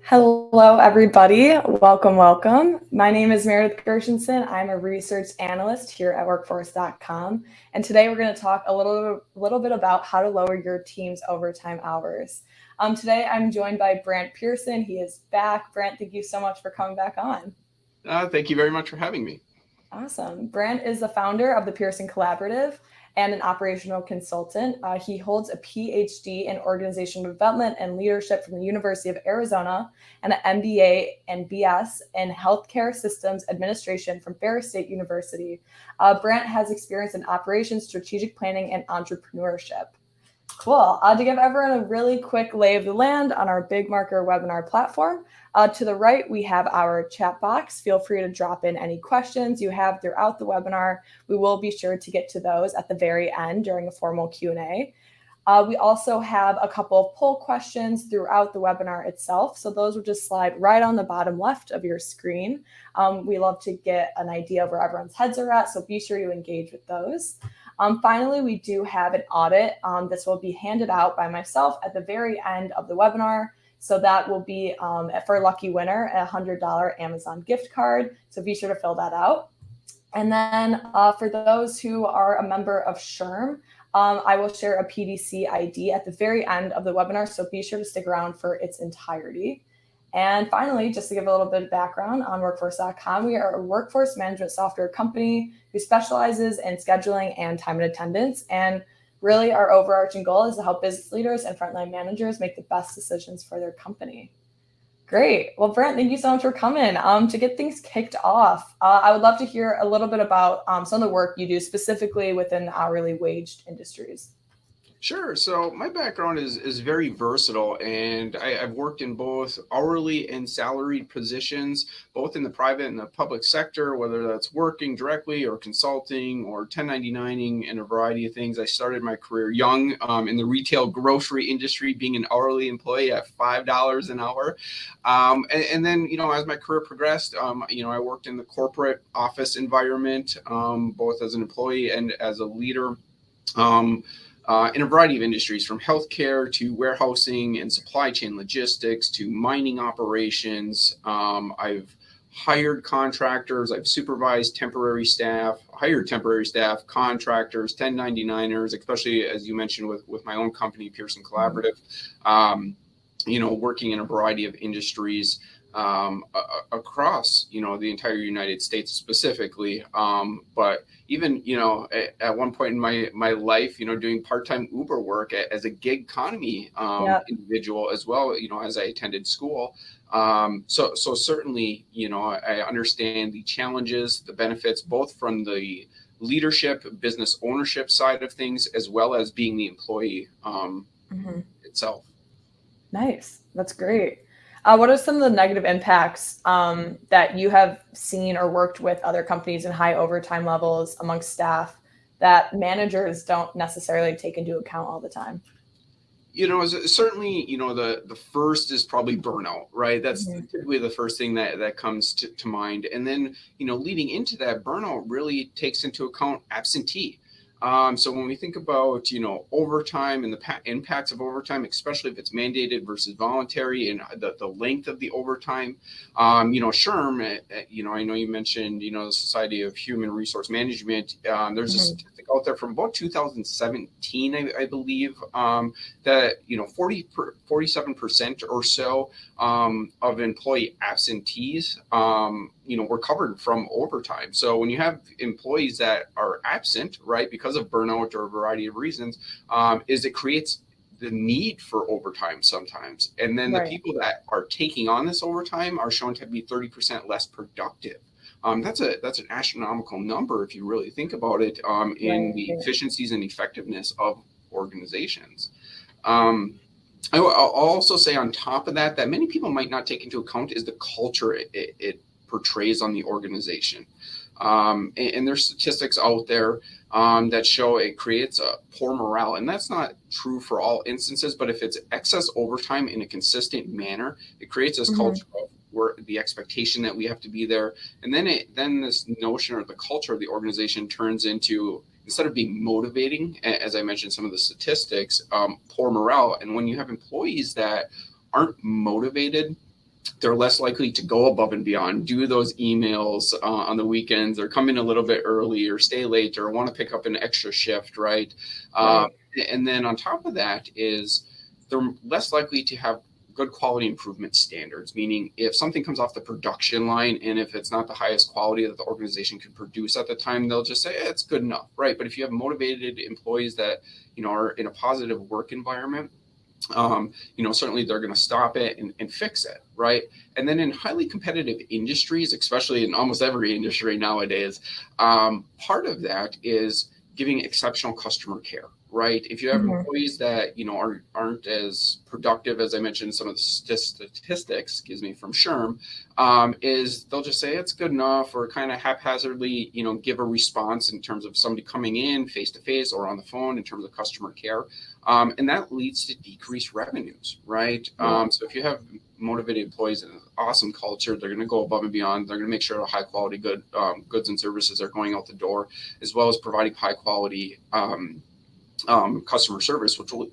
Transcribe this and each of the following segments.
Hello, everybody. Welcome, welcome. My name is Meredith Gershenson. I'm a research analyst here at workforce.com. And today we're going to talk a little bit about how to lower your team's overtime hours. Today I'm joined by Brant Pearson. He is back. Brant, thank you so much for coming back on. Thank you very much for having me. Awesome. Brant is the founder of the Pearson Collaborative and an operational consultant. He holds a PhD in organizational development and leadership from the University of Arizona and an MBA and BS in healthcare systems administration from Ferris State University. Brant has experience in operations, strategic planning, and entrepreneurship. Cool. To give everyone a really quick lay of the land on our Big Marker webinar platform, to the right, we have our chat box. Feel free to drop in any questions you have throughout the webinar. We will be sure to get to those at the very end during a formal Q&A. We also have a couple of poll questions throughout the webinar itself. So those will just slide right on the bottom left of your screen. We love to get an idea of where everyone's heads are at, so be sure to engage with those. Finally, we do have an audit. This will be handed out by myself at the very end of the webinar. So that will be for a lucky winner, a $100 Amazon gift card. So be sure to fill that out. And then for those who are a member of SHRM, I will share a PDC ID at the very end of the webinar. So be sure to stick around for its entirety. And finally, just to give a little bit of background on workforce.com, we are a workforce management software company who specializes in scheduling and time and attendance. And really, our overarching goal is to help business leaders and frontline managers make the best decisions for their company. Great. Well, Brent, thank you so much for coming. To get things kicked off, I would love to hear a little bit about some of the work you do specifically within the hourly waged industries. Sure. So my background is very versatile, and I've worked in both hourly and salaried positions, both in the private and the public sector, whether that's working directly or consulting or 1099ing and a variety of things. I started my career young in the retail grocery industry, being an hourly employee at $5 an hour. And then, as my career progressed, I worked in the corporate office environment, both as an employee and as a leader. In a variety of industries, from healthcare to warehousing and supply chain logistics to mining operations. I've hired contractors, I've supervised temporary staff, hired temporary staff, contractors, 1099ers, especially as you mentioned with my own company, Pearson Collaborative, working in a variety of industries. Across the entire United States specifically, but even at one point in my life, doing part-time Uber work as a gig economy individual as well, as I attended school. So certainly, I understand the challenges, the benefits, both from the leadership, business ownership side of things, as well as being the employee itself. Nice. That's great. What are some of the negative impacts that you have seen or worked with other companies in high overtime levels amongst staff that managers don't necessarily take into account all the time? Certainly, the first is probably burnout, right? That's typically the first thing that comes to mind. And then, leading into that, burnout really takes into account absentee. So when we think about, overtime and the impacts of overtime, especially if it's mandated versus voluntary, and the length of the overtime, SHRM, I know you mentioned, the Society of Human Resource Management. There's a statistic out there from about 2017, I believe, that, 47% or so of employee absentees, were covered from overtime. So when you have employees that are absent, right, because of burnout or a variety of reasons, it creates the need for overtime sometimes. And then the people that are taking on this overtime are shown to be 30% less productive. That's an astronomical number if you really think about it, in the efficiencies and effectiveness of organizations. I'll also say on top of that many people might not take into account is the culture it portrays on the organization. And there's statistics out there that show it creates a poor morale. And that's not true for all instances, but if it's excess overtime in a consistent manner, it creates this culture of where the expectation that we have to be there. And then this notion or the culture of the organization turns into, instead of being motivating, as I mentioned, some of the statistics, poor morale. And when you have employees that aren't motivated they're less likely to go above and beyond, do those emails on the weekends, or come in a little bit early, or stay late, or want to pick up an extra shift, right? Right. And then on top of that is they're less likely to have good quality improvement standards, meaning if something comes off the production line and if it's not the highest quality that the organization can produce at the time, they'll just say it's good enough, right? But if you have motivated employees that are in a positive work environment, certainly they're going to stop it and fix it, right? And then in highly competitive industries, especially in almost every industry nowadays, part of that is giving exceptional customer care, right? If you have Mhm. employees that aren't as productive, as I mentioned, some of the statistics, excuse me, from SHRM, is they'll just say it's good enough, or kind of haphazardly, give a response in terms of somebody coming in face to face or on the phone in terms of customer care. And that leads to decreased revenues, right? Yeah. So if you have motivated employees and an awesome culture, they're going to go above and beyond. They're going to make sure high quality goods and services are going out the door, as well as providing high quality customer service, which will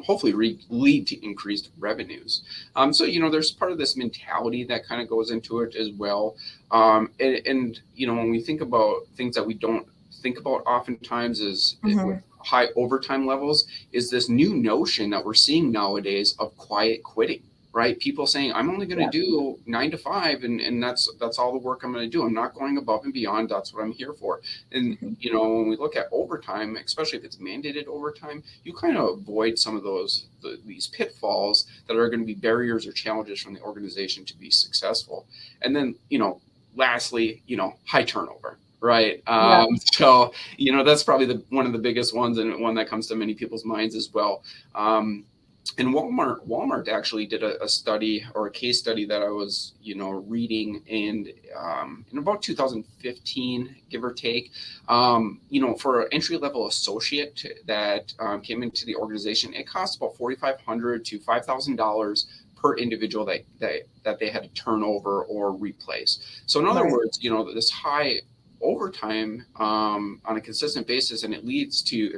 hopefully lead to increased revenues. So there's part of this mentality that kind of goes into it as well. And when we think about things that we don't think about oftentimes is with Mhm. high overtime levels, is this new notion that we're seeing nowadays of quiet quitting, right? People saying, I'm only going to Yeah. do 9 to 5, and that's all the work I'm going to do. I'm not going above and beyond. That's what I'm here for. And Mhm. when we look at overtime, especially if it's mandated overtime, you kind of avoid some of these pitfalls that are going to be barriers or challenges from the organization to be successful. And then lastly, high turnover, right? Yeah. So that's probably one of the biggest ones, and one that comes to many people's minds as well. And Walmart actually did a study, or a case study, that I was reading, and in about 2015, give or take, for an entry level associate that came into the organization, it cost about $4,500 to $5,000 per individual that they had to turn over or replace. So in other Right. words, this high overtime on a consistent basis, and if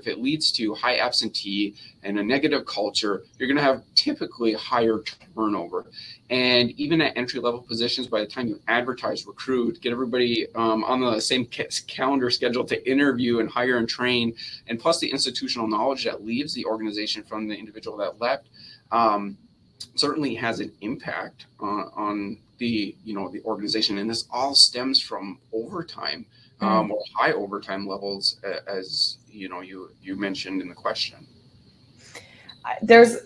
it leads to high absentee and a negative culture, you're going to have typically higher turnover. And even at entry level positions, by the time you advertise, recruit, get everybody on the same calendar schedule to interview and hire and train, and plus the institutional knowledge that leaves the organization from the individual that left, certainly has an impact on the organization. And this all stems from overtime, Mm. or high overtime levels, as you mentioned in the question. There's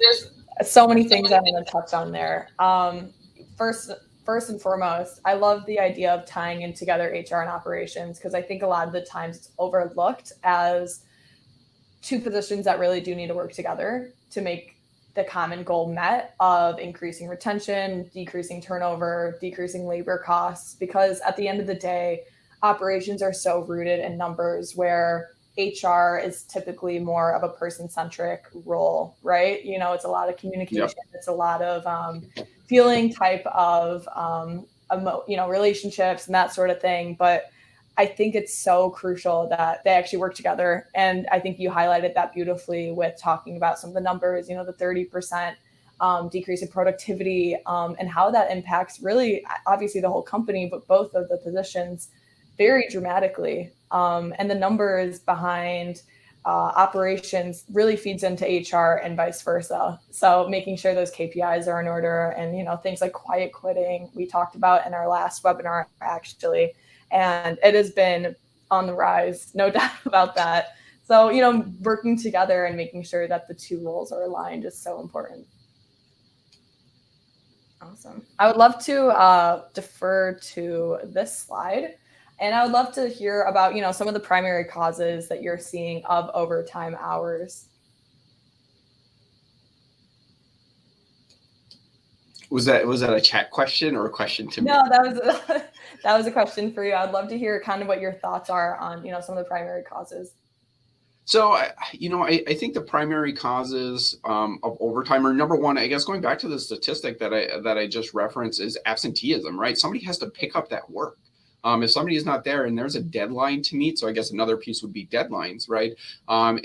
so many things I want to touch on there. First, first and foremost, I love the idea of tying in together HR and operations, because I think a lot of the times it's overlooked as two positions that really do need to work together to make the common goal met of increasing retention, decreasing turnover, decreasing labor costs. Because at the end of the day, operations are so rooted in numbers, where HR is typically more of a person centric role, right? It's a lot of Yep. communication, it's a lot of feeling type of, relationships and that sort of thing. But I think it's so crucial that they actually work together. And I think you highlighted that beautifully with talking about some of the numbers, the 30% decrease in productivity, and how that impacts really, obviously, the whole company, but both of the positions very dramatically. And the numbers behind operations really feeds into HR and vice versa. So making sure those KPIs are in order, and things like quiet quitting we talked about in our last webinar, actually, and it has been on the rise, no doubt about that. So working together and making sure that the two roles are aligned is so important. Awesome. I would love to defer to this slide, and I would love to hear about some of the primary causes that you're seeing of overtime hours. Was that a chat question or a question to me? No, that was that was a question for you. I'd love to hear kind of what your thoughts are on some of the primary causes. So, I think the primary causes of overtime are, number one, I guess, going back to the statistic that I just referenced, is absenteeism, right? Somebody has to pick up that work. If somebody is not there and there's a deadline to meet, so I guess another piece would be deadlines, right?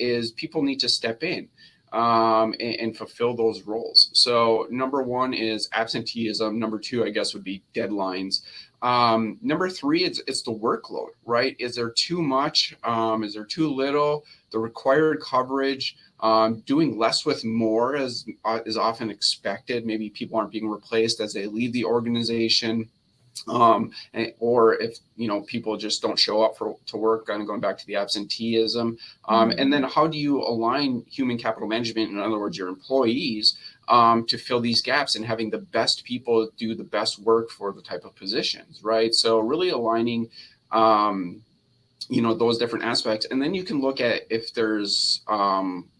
Is people need to step in. and fulfill those roles. So number one is absenteeism. Number two, I guess, would be deadlines. Number three, it's the workload, right? Is there too much? Is there too little? The required coverage, doing less with more is often expected. Maybe people aren't being replaced as they leave the organization. Or if people just don't show up to work, kind of going back to the absenteeism, and then how do you align human capital management, in other words your employees, to fill these gaps and having the best people do the best work for the type of positions, right? So really aligning those different aspects. And then you can look at if there's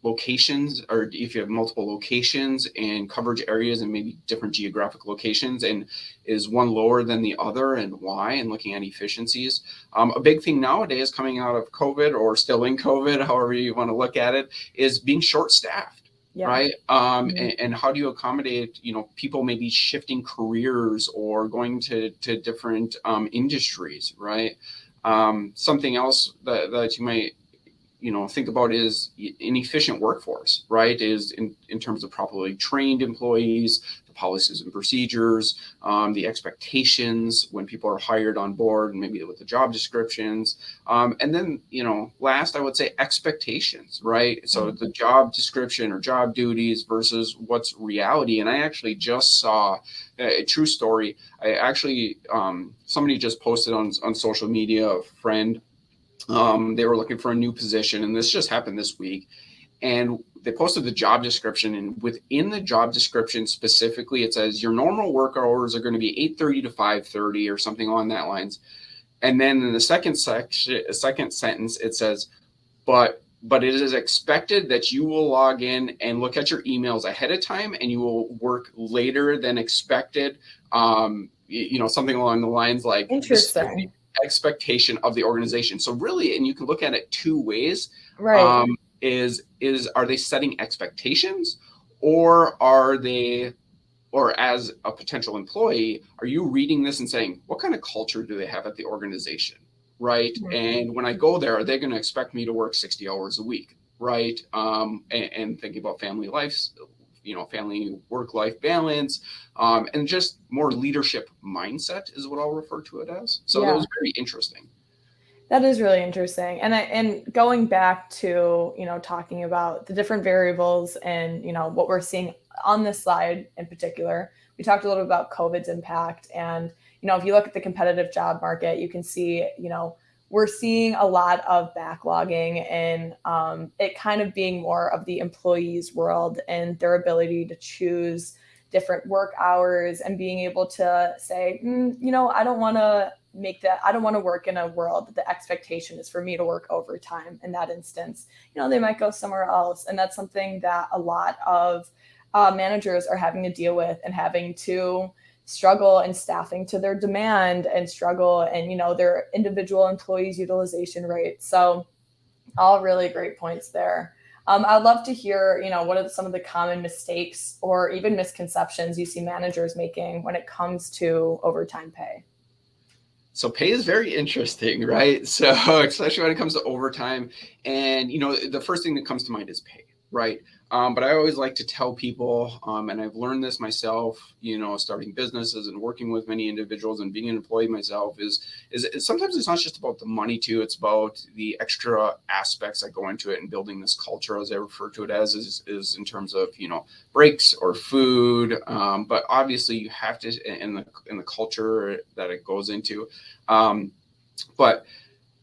locations, or if you have multiple locations and coverage areas and maybe different geographic locations, and is one lower than the other and why, and looking at efficiencies. A big thing nowadays coming out of COVID, or still in COVID, however you want to look at it, is being short staffed. Yeah. Right. And how do you accommodate, people maybe shifting careers or going to different industries, right? Something else that you might, think about is an efficient workforce, right? Is in terms of properly trained employees, the policies and procedures, the expectations when people are hired on board, and maybe with the job descriptions. And then, last, I would say expectations, right? So the job description or job duties versus what's reality. And I actually just saw a true story. I actually, somebody just posted on social media, a friend, they were looking for a new position, and this just happened this week. And they posted the job description, and within the job description specifically, it says your normal work hours are going to be 8:30 to 5:30 or something along that lines. And then in the second sentence, it says, but it is expected that you will log in and look at your emails ahead of time, and you will work later than expected. Something along the lines like, interesting. Expectation of the organization. So really, and you can look at it two ways. Right. Are they setting expectations, or as a potential employee, are you reading this and saying, what kind of culture do they have at the organization, right? And when I go there, are they going to expect me to work 60 hours a week, right? And thinking about family lives, family work-life balance, and just more leadership mindset is what I'll refer to it as. So that was very interesting. That is really interesting. And going back to, talking about the different variables and, what we're seeing on this slide in particular, we talked a little bit about COVID's impact. And, if you look at the competitive job market, you can see, we're seeing a lot of backlogging, and it kind of being more of the employees' world and their ability to choose different work hours and being able to say, I don't want to work in a world that the expectation is for me to work overtime. In that instance, they might go somewhere else. And that's something that a lot of managers are having to deal with, and having to struggle and staffing to their demand, and struggle and, their individual employees' utilization rate. So all really great points there. I'd love to hear, what are some of the common mistakes or even misconceptions you see managers making when it comes to overtime pay? So pay is very interesting, right? So especially when it comes to overtime, and the first thing that comes to mind is pay, right? But I always like to tell people, and I've learned this myself, starting businesses and working with many individuals and being an employee myself, is sometimes it's not just about the money too. It's about the extra aspects that go into it, and building this culture, as I refer to it as, is in terms of, breaks or food. But obviously you have to, in the culture that it goes into. But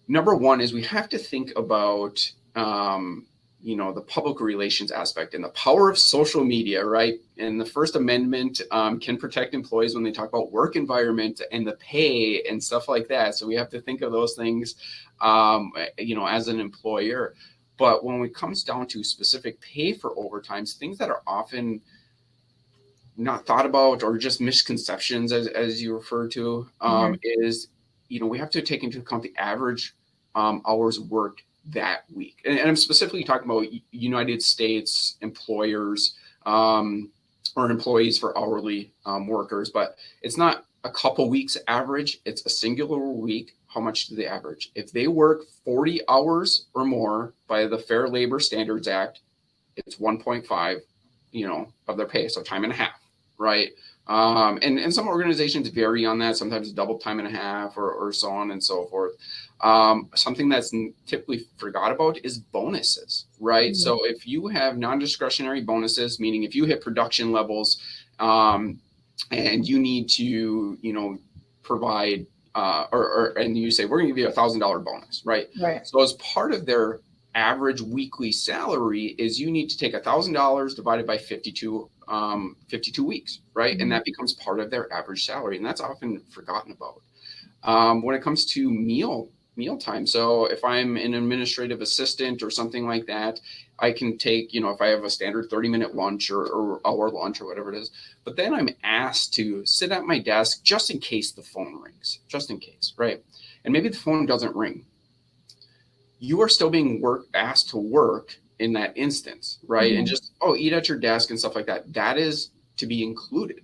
number one is we have to think about, the public relations aspect and the power of social media, right? And the First Amendment can protect employees when they talk about work environment and the pay and stuff like that. So we have to think of those things, as an employer. But when it comes down to specific pay for overtimes, things that are often not thought about, or just misconceptions, as you refer to, is, we have to take into account the average hours worked that week. And I'm specifically talking about United States employers, or employees for hourly workers, but it's not a couple weeks average, it's a singular week. How much do they average? If they work 40 hours or more by the Fair Labor Standards Act, it's 1.5, of their pay. So time and a half, right? And some organizations vary on that. Sometimes double time and a half or so on and so forth. Something that's typically forgot about is bonuses, right? Mhm. So if you have non-discretionary bonuses, meaning if you hit production levels, and you need to, provide, and you say, we're going to give you $1,000 bonus, right? Right. So as part of their average weekly salary is you need to take $1,000 divided by 52 weeks, right? And Mhm. that becomes part of their average salary. And that's often forgotten about. When it comes to meal time, so if I'm an administrative assistant or something like that, I can take, if I have a standard 30-minute lunch or hour lunch or whatever it is, but then I'm asked to sit at my desk just in case the phone rings, just in case, right? And maybe the phone doesn't ring. You are still being asked to work in that instance, right? And Mhm. just, eat at your desk and stuff like that. That is to be included,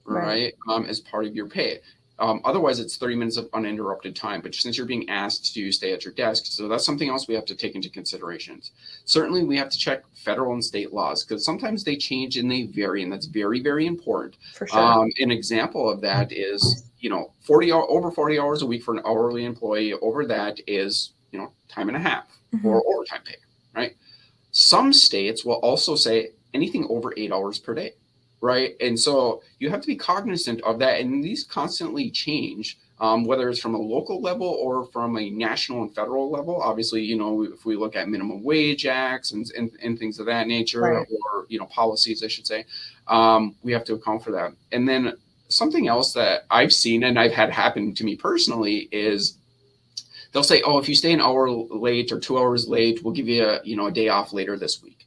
Right. right? As part of your pay. Otherwise, it's 30 minutes of uninterrupted time. But since you're being asked to stay at your desk, so that's something else we have to take into considerations. Certainly, we have to check federal and state laws because sometimes they change and they vary, and that's very, very important. For sure. An example of that is, over 40 hours a week for an hourly employee. Over that is, time and a half Mhm. or overtime pay, right? Some states will also say anything over 8 hours per day, right? And so you have to be cognizant of that. And these constantly change, whether it's from a local level or from a national and federal level. Obviously, if we look at minimum wage acts and things of that nature, Right. or, policies, I should say, we have to account for that. And then something else that I've seen and I've had happen to me personally is they'll say, "Oh, if you stay an hour late or 2 hours late, we'll give you a day off later this week."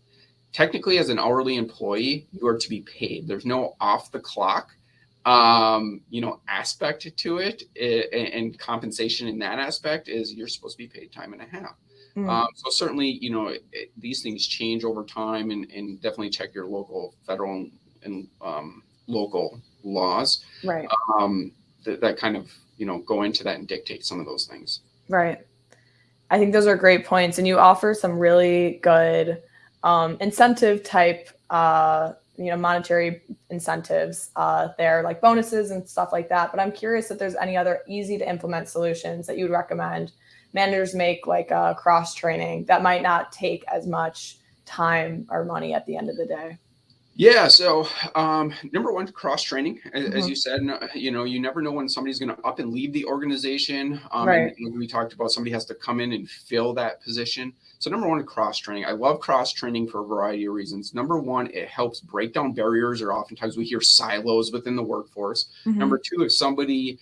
Technically, as an hourly employee, you are to be paid. There's no off the clock, aspect to it, and compensation in that aspect is you're supposed to be paid time and a half. Mm. So certainly, these things change over time, and definitely check your local, federal, and local laws, Right. that kind of go into that and dictate some of those things. Right. I think those are great points, and you offer some really good incentive type, monetary incentives there, like bonuses and stuff like that. But I'm curious if there's any other easy to implement solutions that you would recommend managers make, like cross training that might not take as much time or money at the end of the day. Yeah. So, number one, cross training, as Hmm. you said, you never know when somebody's going to up and leave the organization. And Right. we talked about somebody has to come in and fill that position. So, number one, cross training. I love cross training for a variety of reasons. Number one, it helps break down barriers, or oftentimes we hear silos within the workforce. Hmm. Number two, if somebody,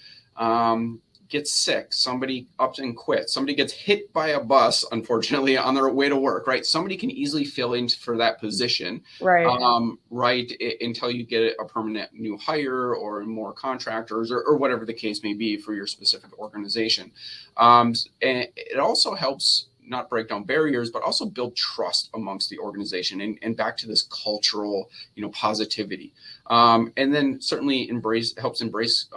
gets sick, somebody ups and quits, somebody gets hit by a bus, unfortunately, on their way to work, right? Somebody can easily fill in for that position, Right. right, until you get a permanent new hire or more contractors, or whatever the case may be for your specific organization. And it also helps not break down barriers, but also build trust amongst the organization, and back to this cultural, positivity. And then certainly helps embrace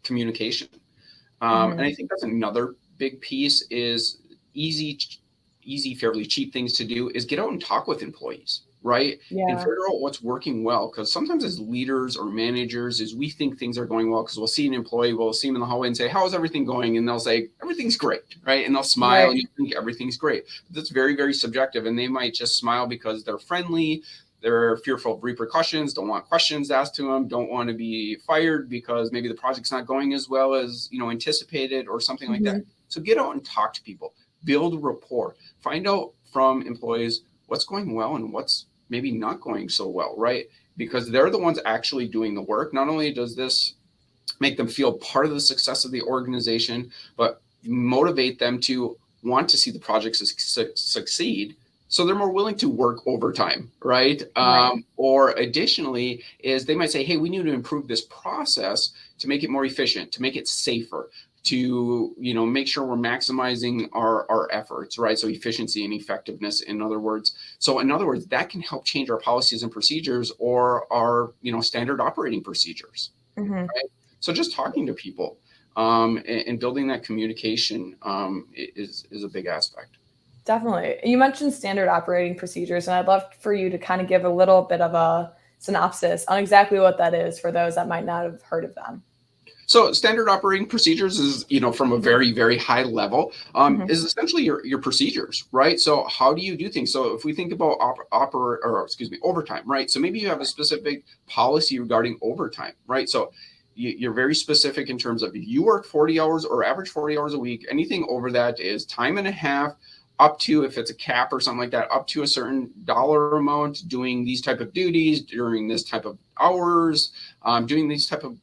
communication. And Hmm. I think that's another big piece is easy, easy, fairly cheap things to do is get out and talk with employees, right? And Yeah. figure out what's working well. Because sometimes as leaders or managers, is we think things are going well because we'll see an employee, we'll see them in the hallway and say, "How's everything going?" And they'll say, "Everything's great," right? And they'll smile Right. and you think everything's great. But that's very, very subjective. And they might just smile because they're friendly, they're fearful of repercussions, don't want questions asked to them, don't want to be fired because maybe the project's not going as well as anticipated, or something like that. Hmm. So get out and talk to people, build rapport, find out from employees what's going well and what's maybe not going so well, right? Because they're the ones actually doing the work. Not only does this make them feel part of the success of the organization, but motivate them to want to see the project succeed. So they're more willing to work overtime, right? Right. Or additionally, is they might say, "Hey, we need to improve this process to make it more efficient, to make it safer, to make sure we're maximizing our efforts," right? So efficiency and effectiveness, in other words. So in other words, that can help change our policies and procedures, or our standard operating procedures. Hmm. Right? So just talking to people, and building that communication, is a big aspect. Definitely. You mentioned standard operating procedures, and I'd love for you to kind of give a little bit of a synopsis on exactly what that is for those that might not have heard of them. So standard operating procedures is, from a very, very high level, Hmm. is essentially your procedures, right? So how do you do things? So if we think about overtime, right? So maybe you have a specific policy regarding overtime, right? So you're very specific in terms of if you work 40 hours or average 40 hours a week, anything over that is time and a half, up to, if it's a cap or something like that, up to a certain dollar amount, doing these type of duties during this type of hours, doing these type of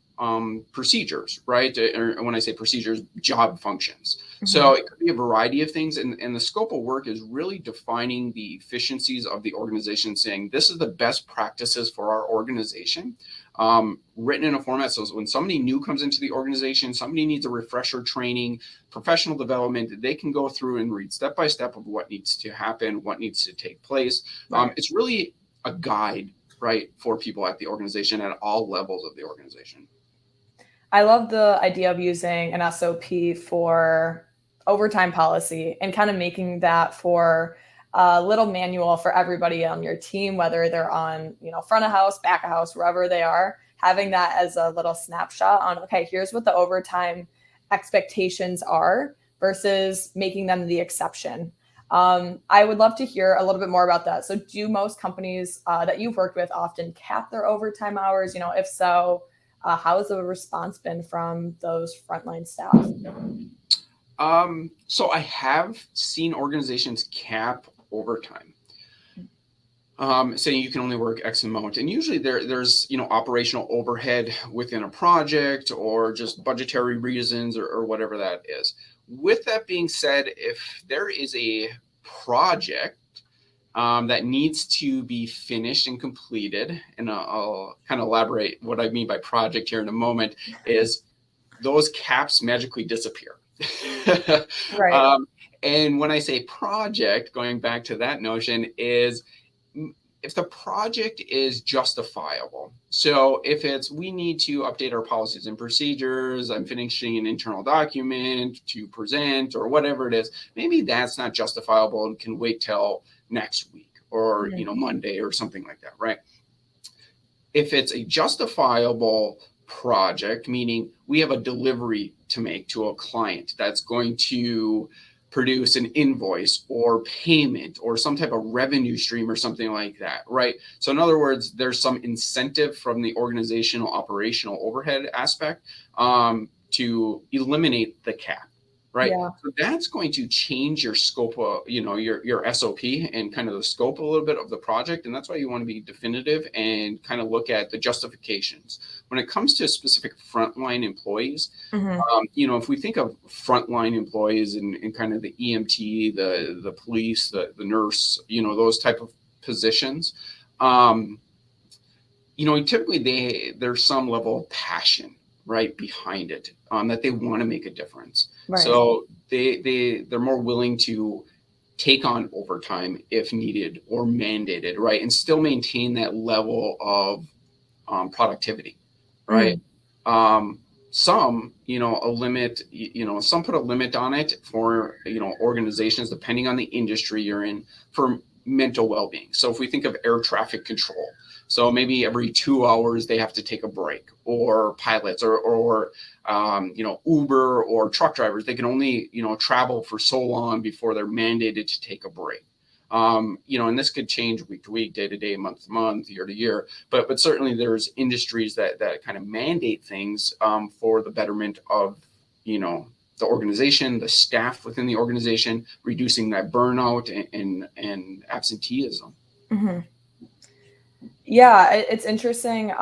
procedures, right? Or when I say procedures, job functions. Hmm. So it could be a variety of things. And the scope of work is really defining the efficiencies of the organization, saying this is the best practices for our organization, written in a format. So when somebody new comes into the organization, somebody needs a refresher training, professional development, they can go through and read step by step of what needs to happen, what needs to take place. Right. It's really a guide, right, for people at the organization at all levels of the organization. I love the idea of using an SOP for overtime policy and kind of making that for a little manual for everybody on your team, whether they're on, front of house, back of house, wherever they are, having that as a little snapshot on, okay, here's what the overtime expectations are versus making them the exception. I would love to hear a little bit more about that. So, do most companies that you've worked with often cap their overtime hours? If so, how has the response been from those frontline staff? So I have seen organizations cap overtime, saying you can only work X amount, and usually there's operational overhead within a project or just budgetary reasons or whatever that is. With that being said, if there is a project that needs to be finished and completed, and I'll kind of elaborate what I mean by project here in a moment, is those caps magically disappear. Right. um, and when I say project, going back to that notion, is if the project is justifiable. So if it's we need to update our policies and procedures, I'm finishing an internal document to present or whatever it is, maybe that's not justifiable and can wait till next week or Mhm. Monday or something like that, right? If it's a justifiable project, meaning we have a delivery to make to a client that's going to produce an invoice or payment or some type of revenue stream or something like that, right? So, in other words, there's some incentive from the organizational operational overhead aspect to eliminate the cap, right? Yeah. So that's going to change your scope of, your SOP and kind of the scope a little bit of the project. And that's why you want to be definitive and kind of look at the justifications. When it comes to specific frontline employees, Hmm. if we think of frontline employees and kind of the EMT, the police, the nurse, those type of positions, um, typically there's some level of passion right behind it, that they want to make a difference. Right. So they're more willing to take on overtime if needed or mandated, right, and still maintain that level of productivity, right? Mm. Um, some, a limit, some put a limit on it for, organizations, depending on the industry you're in, for mental well-being. So if we think of air traffic control, so maybe every 2 hours they have to take a break, or pilots or Uber or truck drivers, they can only, travel for so long before they're mandated to take a break. And this could change week to week, day to day, month to month, year to year. But certainly there's industries that kind of mandate things for the betterment of the organization, the staff within the organization, reducing that burnout and absenteeism. Hmm. Yeah, it's interesting.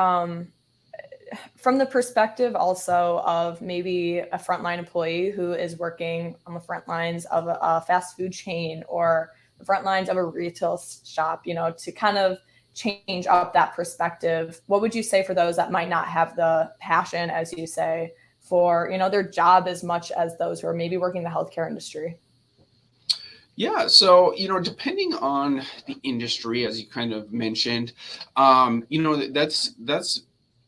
From the perspective also of maybe a frontline employee who is working on the front lines of a fast food chain or the front lines of a retail shop, to kind of change up that perspective. What would you say for those that might not have the passion, as you say, for, their job as much as those who are maybe working in the healthcare industry? Yeah, so depending on the industry, as you kind of mentioned, that's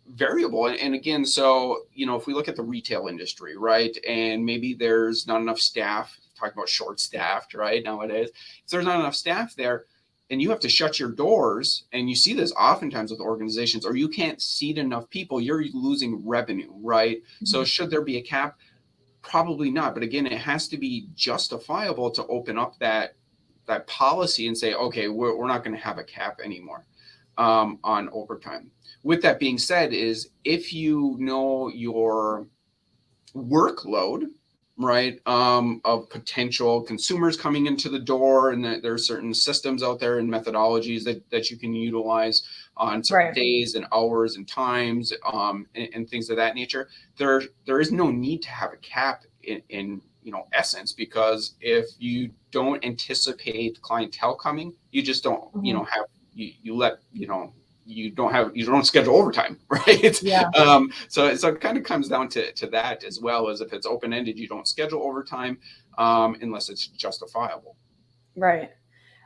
variable. And again, so if we look at the retail industry, right, and maybe there's not enough staff talking about short staffed, right? Nowadays, if there's not enough staff there, and you have to shut your doors, and you see this oftentimes with organizations, or you can't seat enough people, you're losing revenue, right? So should there be a cap? Probably not. But again, it has to be justifiable to open up that policy and say, okay, we're not going to have a cap anymore on overtime. With that being said, is if you know your workload, right, of potential consumers coming into the door, and that there are certain systems out there and methodologies that you can utilize on certain days and hours and times, and things of that nature. There is no need to have a cap in essence, because if you don't anticipate clientele coming, you just don't have you let you don't schedule overtime, right? Yeah. So it kind of comes down to that, as well as if it's open ended, you don't schedule overtime unless it's justifiable. Right.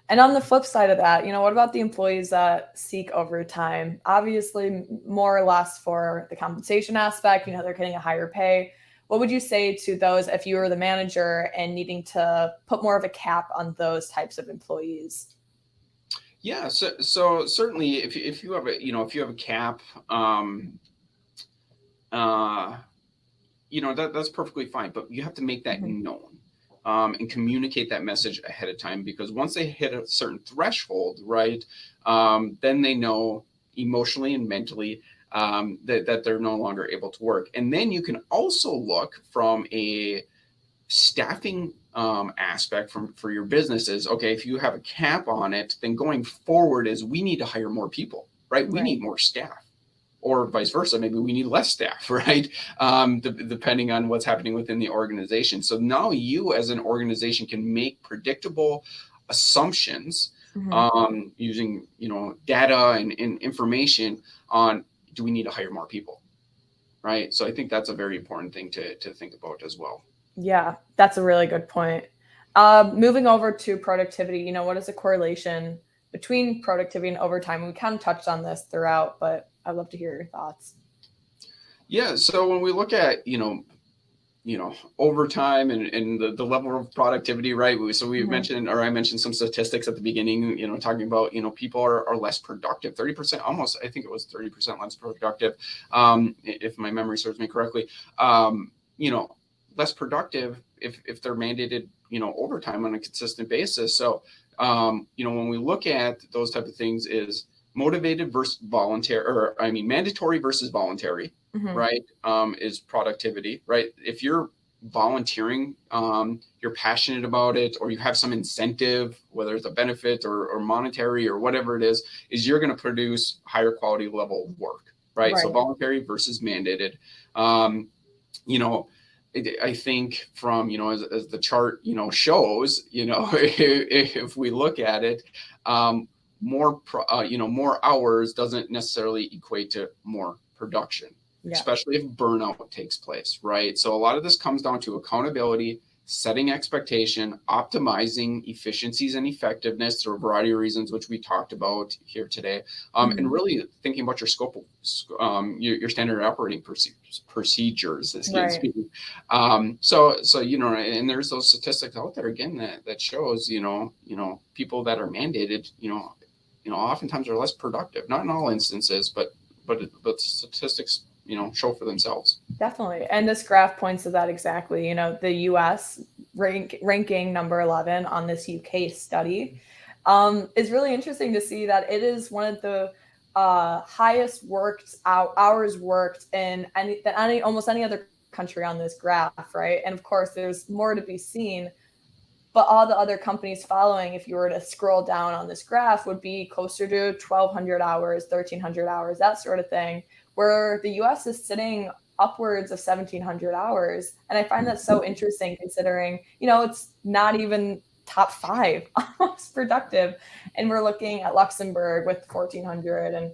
And on the flip side of that, what about the employees that seek overtime? Obviously, more or less for the compensation aspect, they're getting a higher pay. What would you say to those if you were the manager and needing to put more of a cap on those types of employees? Yeah, so certainly if you have a cap, uh, that's perfectly fine, but you have to make that known, and communicate that message ahead of time, because once they hit a certain threshold, right, then they know emotionally and mentally, that they're no longer able to work. And then you can also look from a staffing aspect for your businesses. Okay, if you have a cap on it, then going forward is we need to hire more people, right? We Right. need more staff, or vice versa. Maybe we need less staff, right? Depending on what's happening within the organization. So now you as an organization can make predictable assumptions, using data and information on, do we need to hire more people, right? So I think that's a very important thing to think about as well. Yeah, that's a really good point. Moving over to productivity, what is the correlation between productivity and overtime? We kind of touched on this throughout, but I'd love to hear your thoughts. Yeah, so when we look at overtime and the level of productivity, right? So we mentioned, or I mentioned some statistics at the beginning, talking about people are less productive, 30%, almost, I think it was 30% less productive, if my memory serves me correctly. Less productive if they're mandated overtime on a consistent basis. So when we look at those type of things, is motivated versus voluntary, or I mean mandatory versus voluntary, right? Is productivity, right? If you're volunteering, you're passionate about it, or you have some incentive, whether it's a benefit or monetary or whatever it is you're going to produce higher quality level work, right? So voluntary versus mandated. I think from, as the chart, shows, if we look at it, more hours doesn't necessarily equate to more production, especially if burnout takes place, right? So a lot of this comes down to accountability, setting expectation, optimizing efficiencies and effectiveness through a variety of reasons, which we talked about here today, and really thinking about your scope of your standard operating procedures. Excuse me. So and there's those statistics out there again that shows people that are mandated, oftentimes are less productive. Not in all instances, but statistics show for themselves. Definitely. And this graph points to that exactly. The US ranking number 11 on this UK study is really interesting to see that it is one of the highest hours worked in almost any other country on this graph, right? And of course, there's more to be seen. But all the other companies following, if you were to scroll down on this graph, would be closer to 1,200 hours, 1,300 hours, that sort of thing, where the US is sitting upwards of 1,700 hours. And I find that so interesting considering, it's not even top 5 almost productive. And we're looking at Luxembourg with 1,400 and,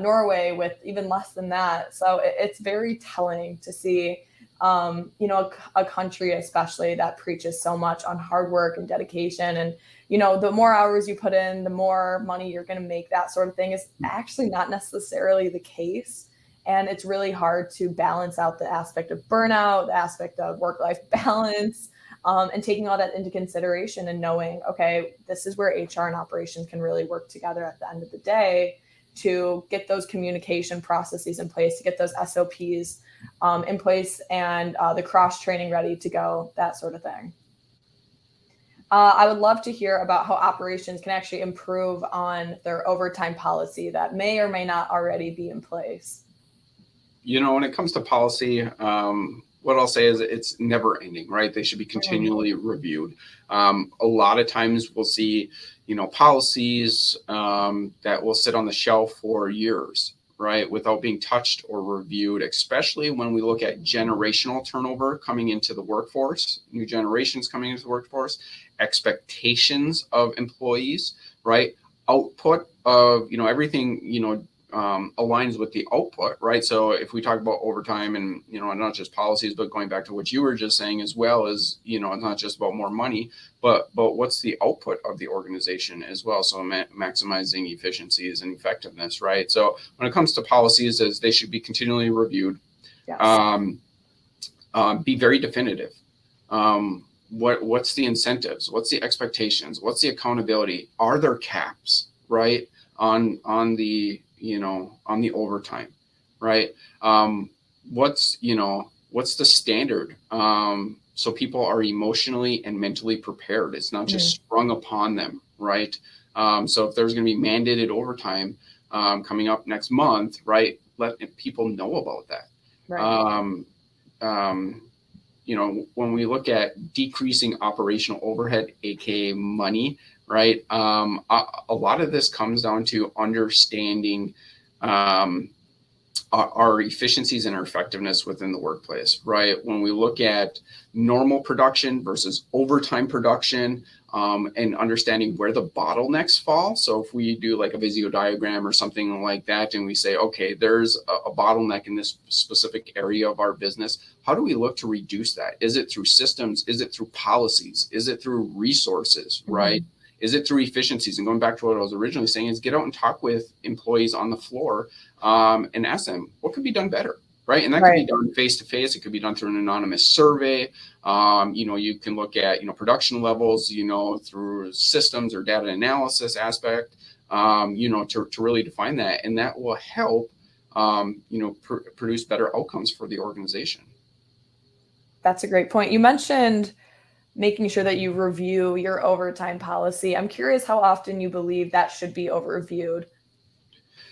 Norway with even less than that. So it's very telling to see a country especially that preaches so much on hard work and dedication. And, the more hours you put in, the more money you're going to make, that sort of thing is actually not necessarily the case. And it's really hard to balance out the aspect of burnout, the aspect of work-life balance, and taking all that into consideration and knowing, okay, this is where HR and operations can really work together at the end of the day to get those communication processes in place, to get those SOPs in place, and the cross training ready to go, that sort of thing. I would love to hear about how operations can actually improve on their overtime policy that may or may not already be in place. When it comes to policy, what I'll say is it's never ending, right? They should be continually reviewed. A lot of times we'll see, policies that will sit on the shelf for years, right, without being touched or reviewed, especially when we look at generational turnover coming into the workforce, new generations coming into the workforce, expectations of employees, right? Output of, everything, aligns with the output, right? So if we talk about overtime and, not just policies, but going back to what you were just saying as well as, it's not just about more money, but what's the output of the organization as well. So maximizing efficiencies and effectiveness, right? So when it comes to policies, as they should be continually reviewed, yes. Be very definitive. What's the incentives? What's the expectations? What's the accountability? Are there caps, right? On the on the overtime, right? What's the standard? So people are emotionally and mentally prepared. It's not just sprung upon them, right? So if there's going to be mandated overtime coming up next month, right? Let people know about that. Right. When we look at decreasing operational overhead, aka money, right? A lot of this comes down to understanding our efficiencies and our effectiveness within the workplace, right? When we look at normal production versus overtime production, and understanding where the bottlenecks fall. So if we do like a Visio diagram or something like that, and we say, okay, there's a bottleneck in this specific area of our business, how do we look to reduce that? Is it through systems? Is it through policies? Is it through resources, right? Is it through efficiencies? And going back to what I was originally saying is get out and talk with employees on the floor and ask them what could be done better, right? And that could be done face-to-face. It could be done through an anonymous survey. You can look at, production levels, through systems or data analysis aspect, to really define that. And that will help, produce better outcomes for the organization. That's a great point. You mentioned making sure that you review your overtime policy. I'm curious how often you believe that should be reviewed.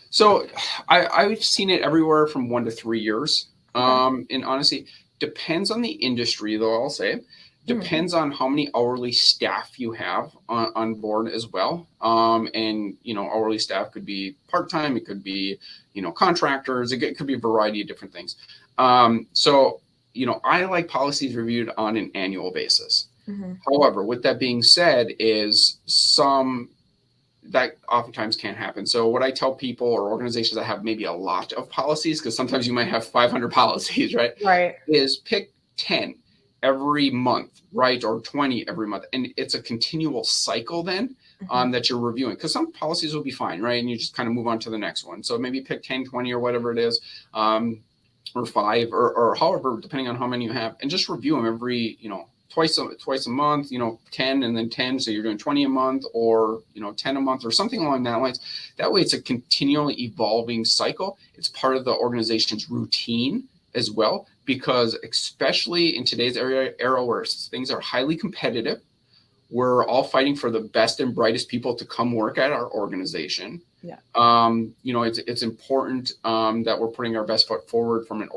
So I've seen it everywhere from 1 to 3 years. And honestly, depends on the industry, though, I'll say. Depends on how many hourly staff you have on board as well. And, hourly staff could be part-time. It could be, contractors. It could be a variety of different things. So, I like policies reviewed on an annual basis. However, with that being said, is some that oftentimes can't happen. So what I tell people or organizations that have maybe a lot of policies, because sometimes you might have 500 policies, right? Right. Is pick 10 every month, right? Or 20 every month. And it's a continual cycle then that you're reviewing, because some policies will be fine, right? And you just kind of move on to the next one. So maybe pick 10, 20 or whatever it is, or 5 or however, depending on how many you have, and just review them every, twice a month, 10 and then 10. So you're doing 20 a month or, 10 a month or something along that lines. That way it's a continually evolving cycle. It's part of the organization's routine as well, because especially in today's era where things are highly competitive, we're all fighting for the best and brightest people to come work at our organization. Yeah. It's important that we're putting our best foot forward from an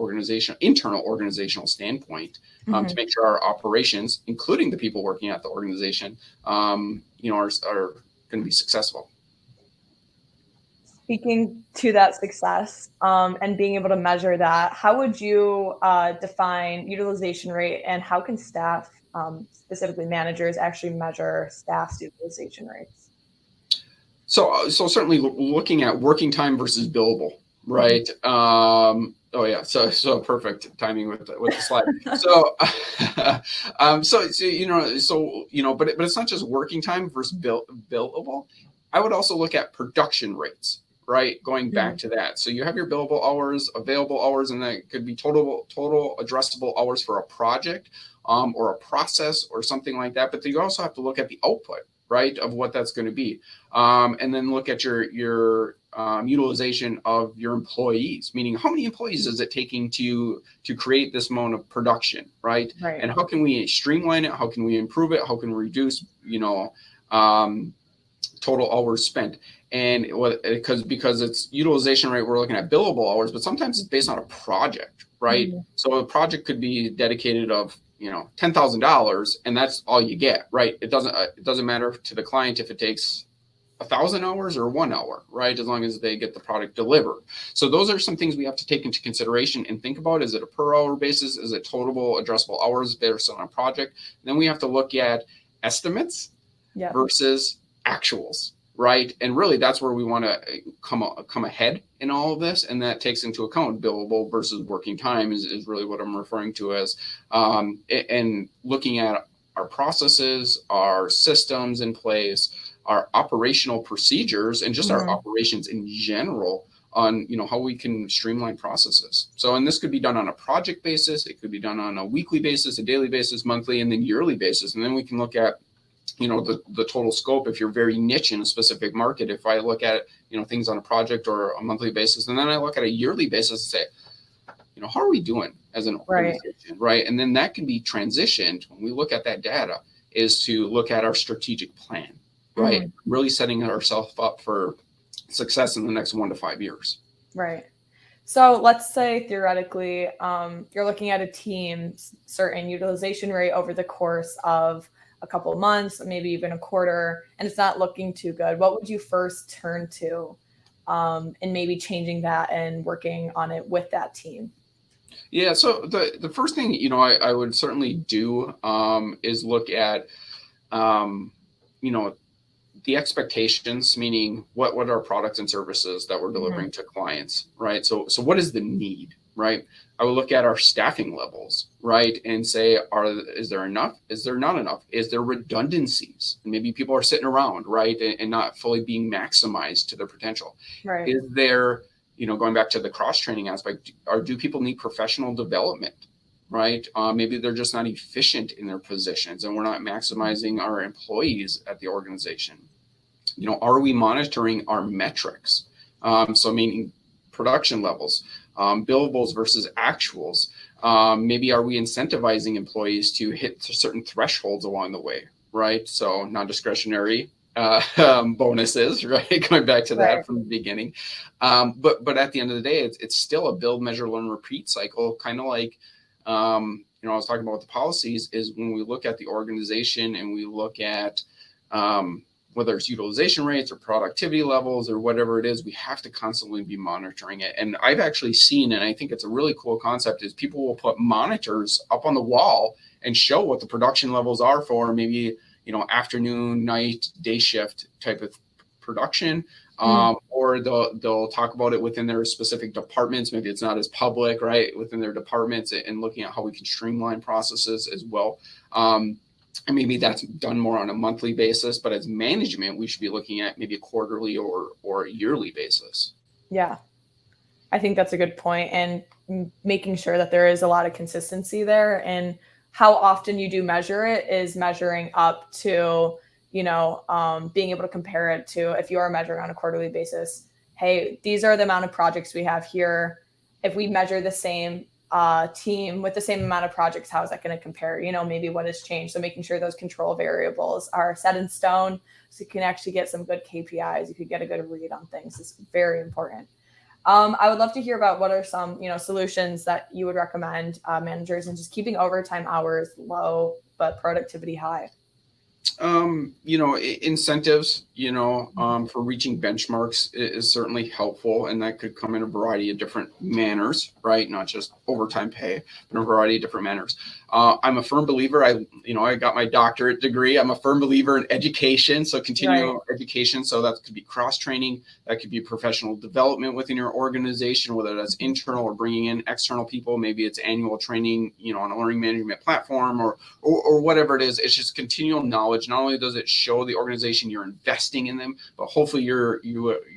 internal organizational standpoint, to make sure our operations, including the people working at the organization, are going to be successful. Speaking to that success and being able to measure that, how would you define utilization rate, and how can staff, specifically managers, actually measure staff's utilization rates? So certainly looking at working time versus billable, right? Oh yeah, so perfect timing with the slide. But it's not just working time versus billable. I would also look at production rates, right? Going back to that. So you have your billable hours, available hours, and that could be total addressable hours for a project. or a process or something like that. But you also have to look at the output, right, of what that's going to be, and then look at your utilization of your employees, meaning how many employees is it taking to create this amount of production, right? Right. And how can we streamline it? How can we improve it? How can we reduce, um, total hours spent? And because it's utilization rate, we're looking at billable hours, but sometimes it's based on a project, right? Mm-hmm. So a project could be dedicated of $10,000, and that's all you get, right? It doesn't matter to the client if it takes 1,000 hours or 1 hour, right? As long as they get the product delivered. So those are some things we have to take into consideration and think about. Is it a per hour basis? Is it total addressable hours based on a project? And then we have to look at estimates versus actuals, right? And really that's where we want to come ahead in all of this. And that takes into account billable versus working time is really what I'm referring to as, and looking at our processes, our systems in place, our operational procedures, and just our operations in general on how we can streamline processes. So, and this could be done on a project basis, it could be done on a weekly basis, a daily basis, monthly, and then yearly basis. And then we can look at the total scope if you're very niche in a specific market. If I look at things on a project or a monthly basis, and then I look at a yearly basis and say, how are we doing as an organization, right? And then that can be transitioned when we look at that data is to look at our strategic plan, right? Really setting ourselves up for success in the next 1 to 5 years. Right. So let's say theoretically, you're looking at a team's certain utilization rate over the course of a couple of months, maybe even a quarter, and it's not looking too good. What would you first turn to and maybe changing that and working on it with that team? Yeah, so the first thing I would certainly do is look at the expectations, meaning what are products and services that we're delivering to clients, right? So what is the need, right? I would look at our staffing levels, right, and say, is there enough? Is there not enough? Is there redundancies? Maybe people are sitting around, right, and not fully being maximized to their potential. Right. Is there, going back to the cross training aspect, do people need professional development? Right? Maybe they're just not efficient in their positions and we're not maximizing our employees at the organization. Are we monitoring our metrics? So meaning production levels, billables versus actuals. Maybe are we incentivizing employees to hit certain thresholds along the way, right? So non-discretionary bonuses, right? Going back to that from the beginning. But at the end of the day, it's still a build, measure, learn, repeat cycle, kind of like, I was talking about the policies is when we look at the organization and we look at whether it's utilization rates or productivity levels or whatever it is, we have to constantly be monitoring it. And I've actually seen, and I think it's a really cool concept, is people will put monitors up on the wall and show what the production levels are for maybe, afternoon, night, day shift type of production. Or they'll talk about it within their specific departments. Maybe it's not as public, right, within their departments, and looking at how we can streamline processes as well. And maybe that's done more on a monthly basis, but as management, we should be looking at maybe a quarterly or a yearly basis. Yeah, I think that's a good point, and making sure that there is a lot of consistency there, and how often you do measure it is measuring up to being able to compare it to if you are measuring on a quarterly basis. Hey, these are the amount of projects we have here. If we measure the same team with the same amount of projects, how is that going to compare? Maybe what has changed. So making sure those control variables are set in stone so you can actually get some good KPIs. You could get a good read on things. It's very important. I would love to hear about what are some, solutions that you would recommend managers in just keeping overtime hours low, but productivity high. Incentives, for reaching benchmarks is certainly helpful, and that could come in a variety of different manners, right? Not just overtime pay, but a variety of different manners. I'm a firm believer. I got my doctorate degree. I'm a firm believer in education. So continual education. So that could be cross training. That could be professional development within your organization, whether that's internal or bringing in external people. Maybe it's annual training, on a learning management platform or whatever it is. It's just continual knowledge. Not only does it show the organization you're investing in them, but hopefully your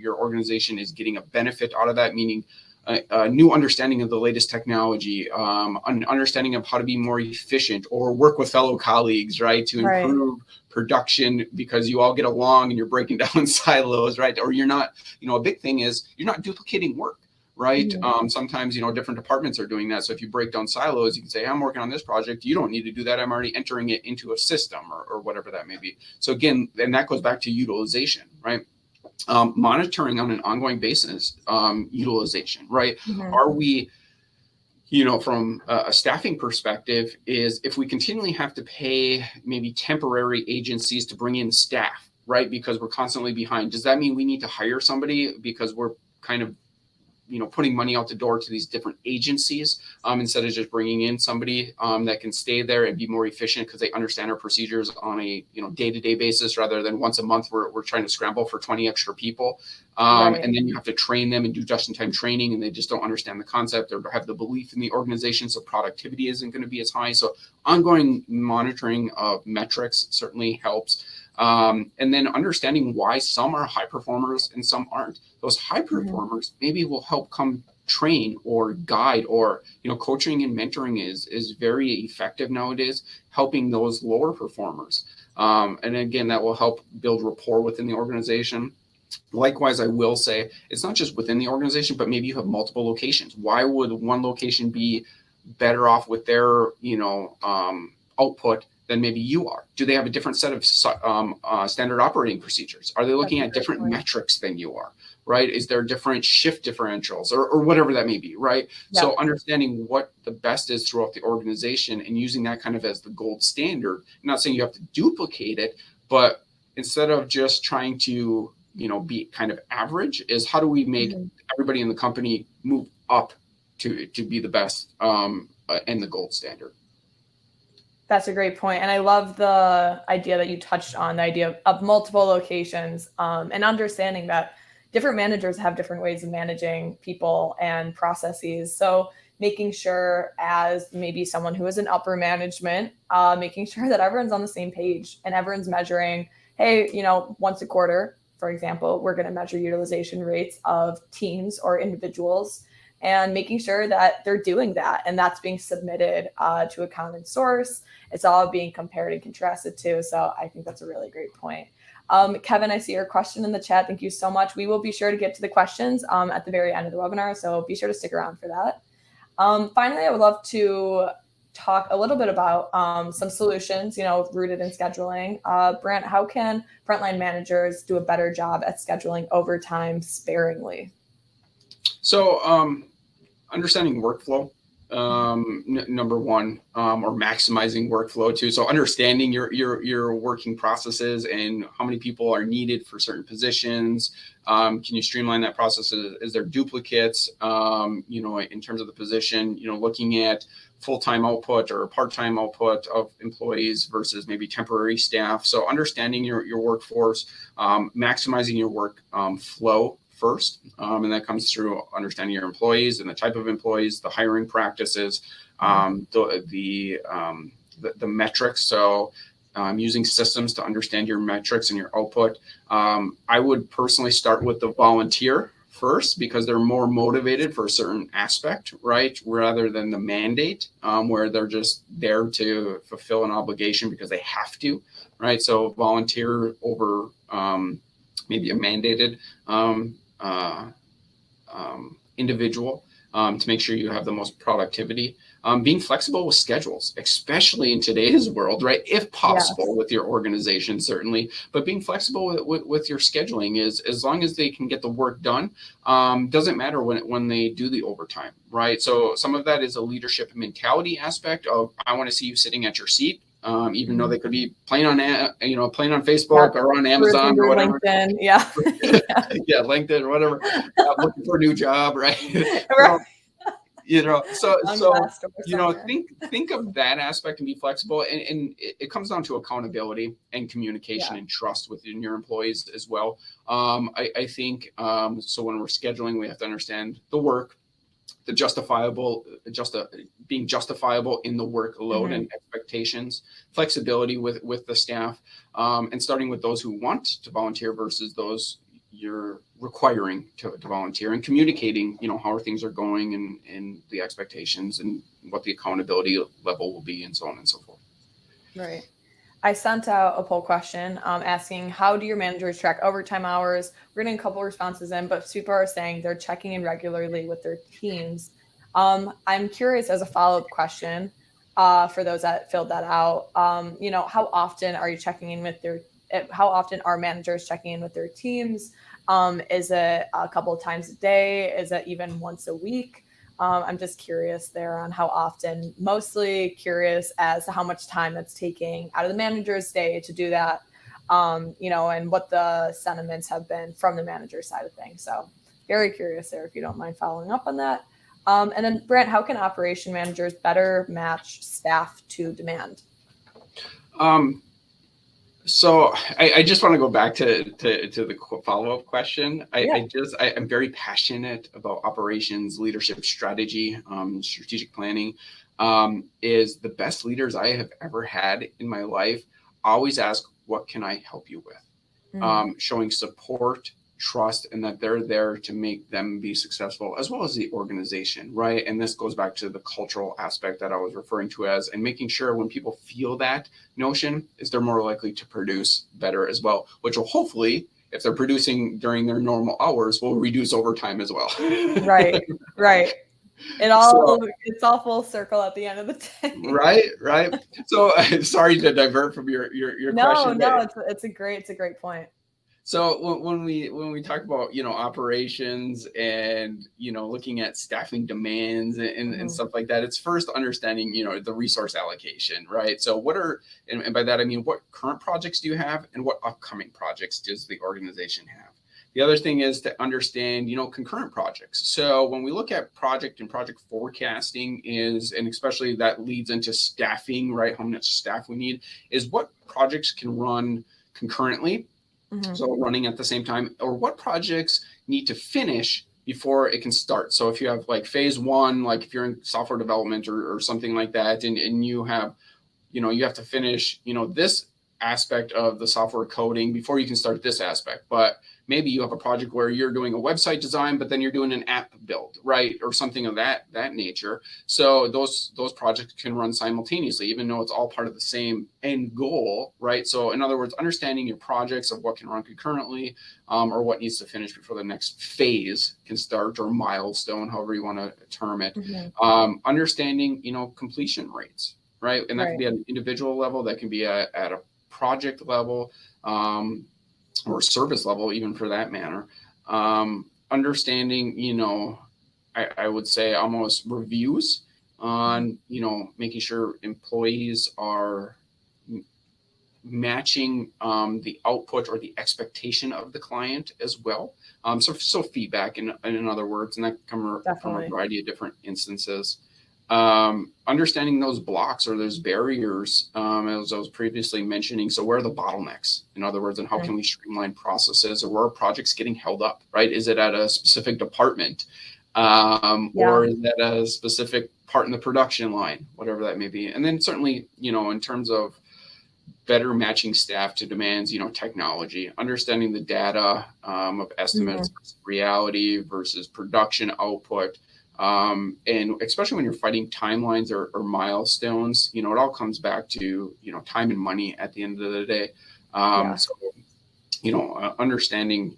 organization is getting a benefit out of that, meaning a new understanding of the latest technology, an understanding of how to be more efficient or work with fellow colleagues, right, to Right. improve production because you all get along and you're breaking down silos, right? Or you're not, a big thing is you're not duplicating work, right? Sometimes, different departments are doing that. So if you break down silos, you can say, I'm working on this project. You don't need to do that. I'm already entering it into a system or whatever that may be. So again, and that goes back to utilization, right? Monitoring on an ongoing basis, utilization, right? Are we, from a staffing perspective, is if we continually have to pay maybe temporary agencies to bring in staff, right? Because we're constantly behind. Does that mean we need to hire somebody because we're kind of putting money out the door to these different agencies instead of just bringing in somebody that can stay there and be more efficient because they understand our procedures on a day-to-day basis rather than once a month we're trying to scramble for 20 extra people. Right. And then you have to train them and do just-in-time training and they just don't understand the concept or have the belief in the organization. So productivity isn't going to be as high. So ongoing monitoring of metrics certainly helps. And then understanding why some are high performers and some aren't. Those high performers maybe will help come train or guide or, coaching and mentoring is very effective nowadays, helping those lower performers. And again, that will help build rapport within the organization. Likewise, I will say it's not just within the organization, but maybe you have multiple locations. Why would one location be better off with their, output than maybe you are? Do they have a different set of standard operating procedures? Are they looking at different metrics than you are, right? Is there different shift differentials or whatever that may be, right? Yeah. So understanding what the best is throughout the organization and using that kind of as the gold standard. I'm not saying you have to duplicate it, but instead of just trying to, be kind of average, is how do we make everybody in the company move up to be the best and the gold standard? That's a great point. And I love the idea that you touched on, the idea of multiple locations and understanding that different managers have different ways of managing people and processes. So making sure as maybe someone who is in upper management, making sure that everyone's on the same page and everyone's measuring, hey, once a quarter, for example, we're going to measure utilization rates of teams or individuals and making sure that they're doing that and that's being submitted to a common source. It's all being compared and contrasted too. So I think that's a really great point. Kevin, I see your question in the chat. Thank you so much. We will be sure to get to the questions at the very end of the webinar. So be sure to stick around for that. Finally, I would love to talk a little bit about some solutions, rooted in scheduling. Brant, how can frontline managers do a better job at scheduling overtime sparingly? So understanding workflow, number one, or maximizing workflow too. So understanding your working processes and how many people are needed for certain positions. Can you streamline that process? Is there duplicates, in terms of the position, looking at full-time output or part-time output of employees versus maybe temporary staff. So understanding your workforce, maximizing your work flow first, and that comes through understanding your employees and the type of employees, the hiring practices, the metrics. So using systems to understand your metrics and your output. I would personally start with the volunteer first because they're more motivated for a certain aspect, right? Rather than the mandate, where they're just there to fulfill an obligation because they have to, right? So volunteer over maybe a mandated individual to make sure you have the most productivity. Being flexible with schedules, especially in today's world, right? If possible, with your organization, certainly, but being flexible with your scheduling is as long as they can get the work done, doesn't matter when they do the overtime, right? So some of that is a leadership mentality aspect of, I want to see you sitting at your seat. Even though they could be playing on Facebook or on Amazon or whatever. LinkedIn, yeah, LinkedIn or whatever. Looking for a new job, right? Think of that aspect and be flexible. And it comes down to accountability and communication and trust within your employees as well. I think so when we're scheduling, we have to understand the work, the being justifiable in the workload and expectations, flexibility with the staff, and starting with those who want to volunteer versus those you're requiring to volunteer, and communicating, how things are going, and the expectations and what the accountability level will be, and so on and so forth. Right. I sent out a poll question asking, how do your managers track overtime hours? We're getting a couple responses in, but people are saying they're checking in regularly with their teams. I'm curious, as a follow-up question, for those that filled that out, how often are you checking in with how often are managers checking in with their teams? Is it a couple of times a day? Is it even once a week? I'm just curious there on how often, mostly curious as to how much time it's taking out of the manager's day to do that, and what the sentiments have been from the manager side of things. So very curious there, if you don't mind following up on that. And then Brant, how can operation managers better match staff to demand? So I just want to go back to the follow-up question. Yeah. I'm very passionate about operations, leadership, strategy, strategic planning. Is the best leaders I have ever had in my life always ask, what can I help you with? Showing support, trust, and that they're there to make them be successful, as well as the organization, right? And this goes back to the cultural aspect that I was referring to as, and making sure when people feel that notion, is they're more likely to produce better as well, which will hopefully, if they're producing during their normal hours, will reduce overtime as well. Right. It's all full circle at the end of the day. Right. So sorry to divert from your question. No, it's a great point. So when we talk about operations and looking at staffing demands and stuff like that, it's first understanding the resource allocation, right? So and by that I mean, what current projects do you have, and what upcoming projects does the organization have? The other thing is to understand concurrent projects. So when we look at project and project forecasting, and especially that leads into staffing, right? How much staff we need, is what projects can run concurrently. So running at the same time, or what projects need to finish before it can start. So if you have like phase one, like if you're in software development or something like that, and you have, you have to finish, this aspect of the software coding before you can start this aspect. But maybe you have a project where you're doing a website design, but then you're doing an app build, right? Or something of that nature. So those projects can run simultaneously, even though it's all part of the same end goal, right? So in other words, understanding your projects of what can run concurrently, or what needs to finish before the next phase can start, or milestone, however you want to term it. Understanding, completion rates, right? And that can be at an individual level, that can be at a project level, or service level, even for that matter. Understanding, I would say almost reviews on, making sure employees are matching the output or the expectation of the client as well. So feedback, in other words, and that come from a variety of different instances. Understanding those blocks or those barriers, as I was previously mentioning. So where are the bottlenecks, in other words, and how can we streamline processes, or where are projects getting held up, right? Is it at a specific department, or is that a specific part in the production line, whatever that may be? And then certainly, in terms of better matching staff to demands, technology, understanding the data of estimates, reality versus production output. And especially when you're fighting timelines or milestones, it all comes back to, time and money at the end of the day. So, understanding,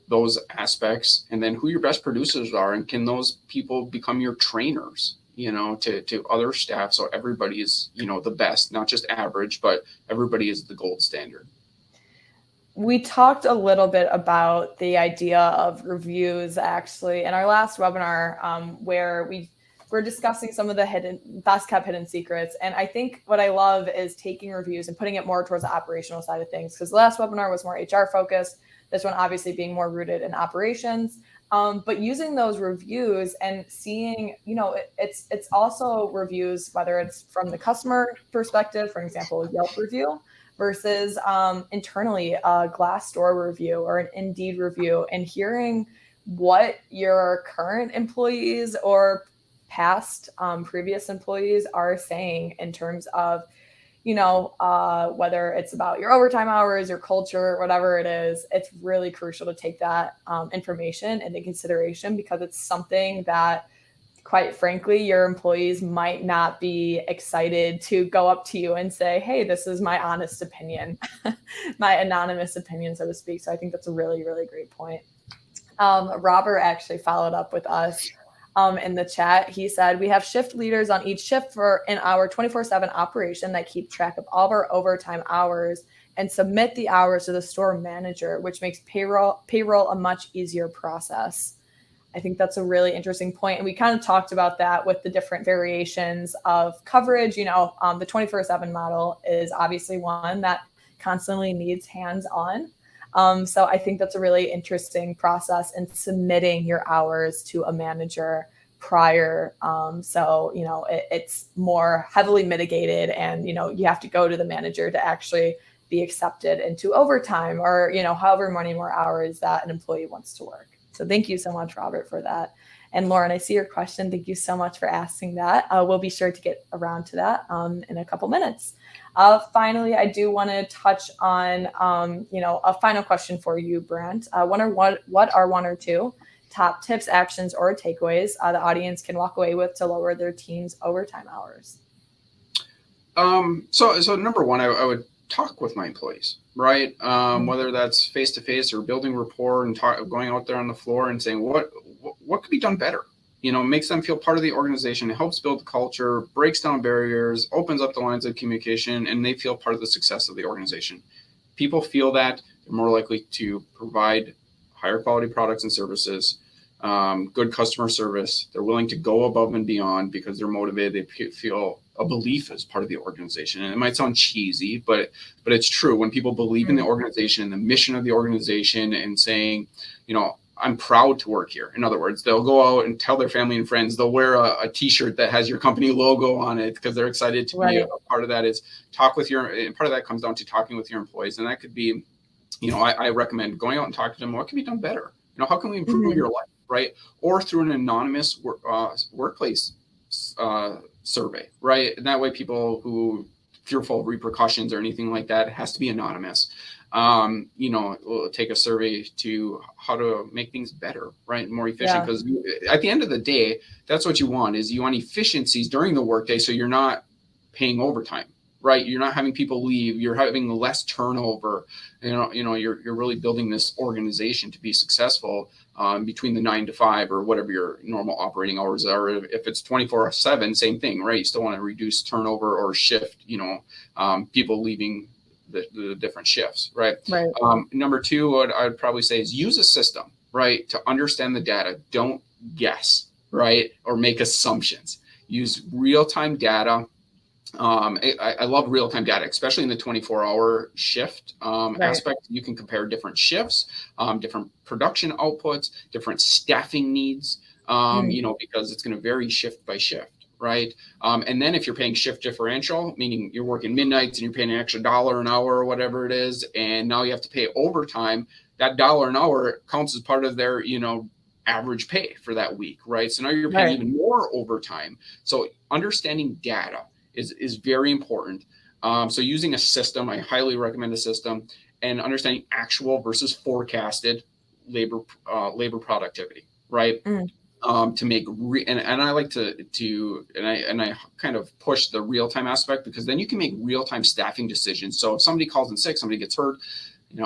those aspects, and then who your best producers are, and can those people become your trainers, to other staff. So everybody is, the best, not just average, but everybody is the gold standard. We talked a little bit about the idea of reviews actually in our last webinar, where we're discussing some of the best kept hidden secrets. And I think what I love is taking reviews and putting it more towards the operational side of things, because the last webinar was more HR focused. This one obviously being more rooted in operations. But using those reviews and seeing, it's also reviews, whether it's from the customer perspective, for example, a Yelp review, versus internally a Glassdoor review or an Indeed review, and hearing what your current employees or past previous employees are saying in terms of, whether it's about your overtime hours, your culture, whatever it is, it's really crucial to take that information into consideration, because it's something that, quite frankly, your employees might not be excited to go up to you and say, hey, this is my honest opinion, my anonymous opinion, so to speak. So I think that's a really, really great point. Robert actually followed up with us in the chat. He said, we have shift leaders on each shift in our 24/7 operation that keep track of all of our overtime hours and submit the hours to the store manager, which makes payroll a much easier process. I think that's a really interesting point. And we kind of talked about that with the different variations of coverage. The 24/7 model is obviously one that constantly needs hands-on. So I think that's a really interesting process in submitting your hours to a manager prior. It's more heavily mitigated, and, you have to go to the manager to actually be accepted into overtime, or, however many more hours that an employee wants to work. So thank you so much, Robert, for that. And Lauren, I see your question. Thank you so much for asking that. We'll be sure to get around to that in a couple minutes. Finally, I do want to touch on, a final question for you, Brent. What are one or two top tips, actions, or takeaways the audience can walk away with to lower their team's overtime hours? So number one, I would talk with my employees, right? Whether that's face to face or building rapport and going out there on the floor and saying what could be done better. Makes them feel part of the organization. It helps build the culture, breaks down barriers, opens up the lines of communication, and they feel part of the success of the organization. People feel that they're more likely to provide higher quality products and services, good customer service. They're willing to go above and beyond because they're motivated. They feel a belief as part of the organization. And it might sound cheesy, but it's true. When people believe in the organization and the mission of the organization and saying, I'm proud to work here. In other words, they'll go out and tell their family and friends. They'll wear a T-shirt that has your company logo on it because they're excited to be a part of that. Is talk with part of that comes down to talking with your employees. And that could be, I recommend going out and talking to them. What can be done better? How can we improve your life, right? Or through an anonymous workplace survey, right? And that way people who fearful of repercussions or anything like that, it has to be anonymous. We'll take a survey to how to make things better, right? More efficient. Because at the end of the day, that's what you want efficiencies during the workday. So you're not paying overtime, right? You're not having people leave. You're having less turnover. You're really building this organization to be successful between the 9 to 5 or whatever your normal operating hours are. If it's 24/7, same thing, right? You still want to reduce turnover or shift, people leaving the different shifts, right? Number two, what I'd probably say is use a system, right, to understand the data. Don't guess, right, or make assumptions. Use real-time data. I love real-time data, especially in the 24-hour shift aspect. You can compare different shifts, different production outputs, different staffing needs, because it's going to vary shift by shift. Right. And then if you're paying shift differential, meaning you're working midnights and you're paying an extra $1 an hour or whatever it is, and now you have to pay overtime, that $1 an hour counts as part of their, average pay for that week. Right. So now you're paying even more overtime. So understanding data is very important. So using a system, I highly recommend a system, and understanding actual versus forecasted labor productivity. Right. To make and I like to I kind of push the real-time aspect, because then you can make real-time staffing decisions. So if somebody calls in sick, somebody gets hurt,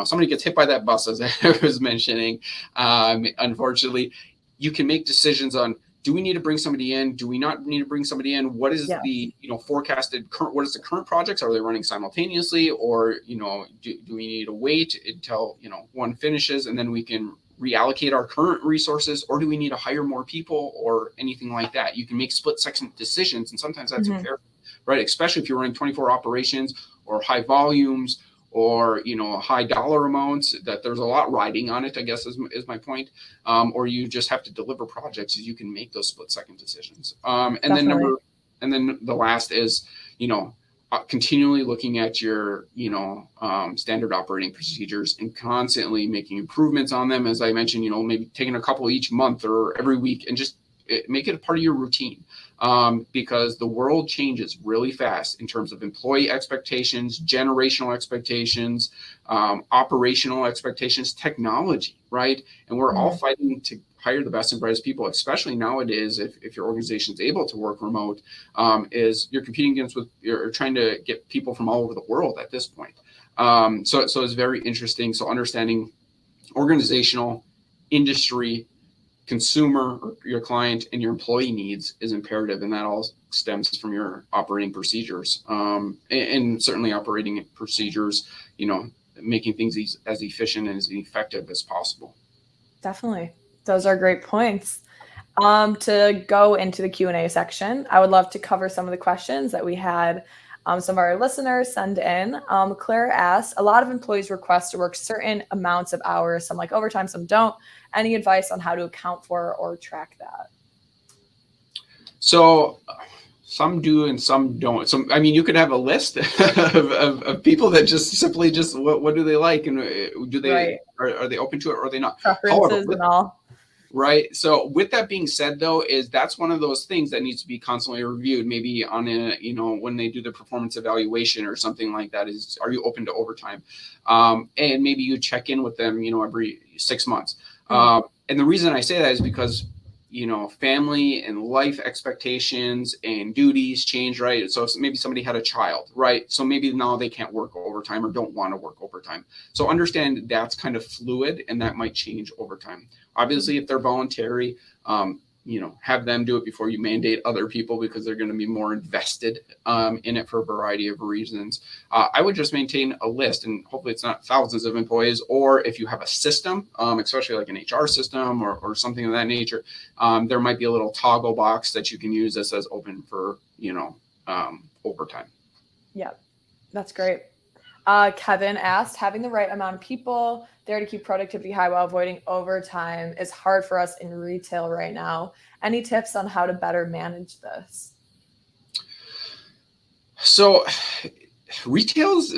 somebody gets hit by that bus, as I was mentioning, unfortunately, you can make decisions on, do we need to bring somebody in? Do we not need to bring somebody in? What is the forecasted current? What is the current projects? Are they running simultaneously, or do we need to wait until one finishes and then we can reallocate our current resources, or do we need to hire more people or anything like that? You can make split-second decisions, and sometimes that's imperative, right? Especially if you're running 24 operations or high volumes or high dollar amounts, that there's a lot riding on it, I guess is my point. Or you just have to deliver projects, you can make those split-second decisions. And then the last is continually looking at your standard operating procedures and constantly making improvements on them. As I mentioned, maybe taking a couple each month or every week, and just make it a part of your routine. because the world changes really fast in terms of employee expectations, generational expectations, operational expectations, technology, right? And we're all fighting to hire the best and brightest people, especially nowadays. If your organization is able to work remote, is you're competing against you're trying to get people from all over the world at this point. So it's very interesting. So understanding organizational, industry, consumer, or your client, and your employee needs is imperative, and that all stems from your operating procedures, and certainly operating procedures, making things as efficient and as effective as possible. Definitely. Those are great points. To go into the Q&A section, I would love to cover some of the questions that we had some of our listeners send in. Claire asked, a lot of employees request to work certain amounts of hours, some like overtime, some don't. Any advice on how to account for or track that? So some do and some don't. I mean, you could have a list of people that just simply what do they like, and do they are they open to it, or are they not? Preferences and all. Right. So with that being said, though, that's one of those things that needs to be constantly reviewed, maybe on when they do the performance evaluation or something like that, is, are you open to overtime? And maybe you check in with them, every 6 months. And the reason I say that is because, family and life expectations and duties change, right? So maybe somebody had a child, right? So maybe now they can't work overtime or don't want to work overtime. So understand that's kind of fluid, and that might change over time. Obviously, if they're voluntary, have them do it before you mandate other people, because they're going to be more invested in it for a variety of reasons. I would just maintain a list, and hopefully it's not thousands of employees, or if you have a system, especially like an HR system or something of that nature, there might be a little toggle box that you can use that says open for, overtime. Yeah, that's great. Kevin asked, having the right amount of people there to keep productivity high while avoiding overtime is hard for us in retail right now. Any tips on how to better manage this? So retail's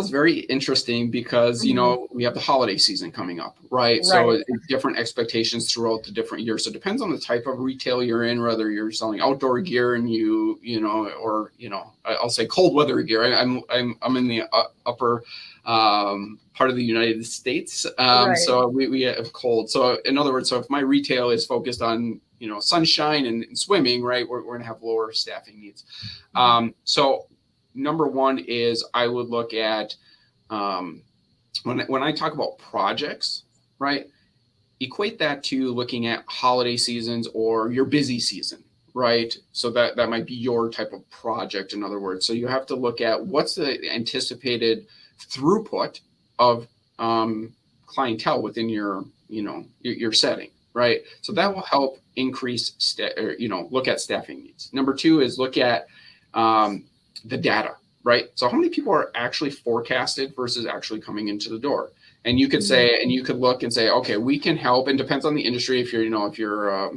very interesting because, we have the holiday season coming up, right? So different expectations throughout the different years. So it depends on the type of retail you're in, whether you're selling outdoor gear and I'll say cold weather gear. I'm in the upper part of the United States. So we have cold. So in other words, so if my retail is focused on, sunshine and swimming, right, we're going to have lower staffing needs. So number one is I would look at, when I talk about projects, right, equate that to looking at holiday seasons or your busy season, right? So that might be your type of project, in other words. So you have to look at what's the anticipated throughput of clientele within your setting, right? So that will help increase, look at staffing needs. Number two is look at the data, right? So how many people are actually forecasted versus actually coming into the door? And you could say, and you could look and say, okay, we can help. And depends on the industry. If you're,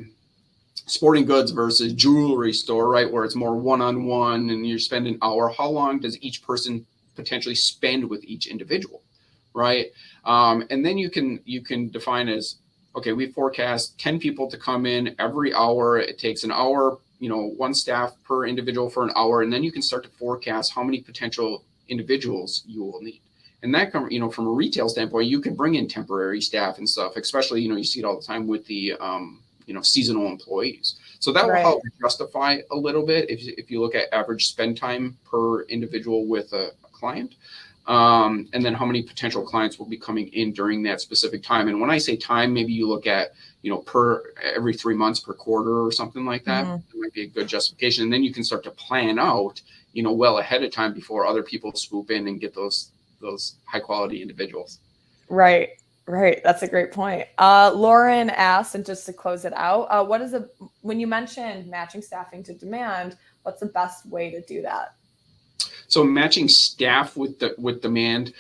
sporting goods versus jewelry store, right, where it's more one-on-one and you spend an hour, how long does each person potentially spend with each individual, right? And then you can define as, okay, we forecast 10 people to come in every hour. It takes an hour, one staff per individual for an hour, and then you can start to forecast how many potential individuals you will need. And that, from a retail standpoint, you can bring in temporary staff and stuff, especially, you see it all the time with the, seasonal employees. So that will help justify a little bit if you look at average spend time per individual with a client. And then how many potential clients will be coming in during that specific time. And when I say time, maybe you look at, per every 3 months per quarter or something like that. It might be a good justification. And then you can start to plan out, well ahead of time before other people swoop in and get those high quality individuals. Right. That's a great point. Lauren asked, and just to close it out, when you mentioned matching staffing to demand, what's the best way to do that? So matching staff with demand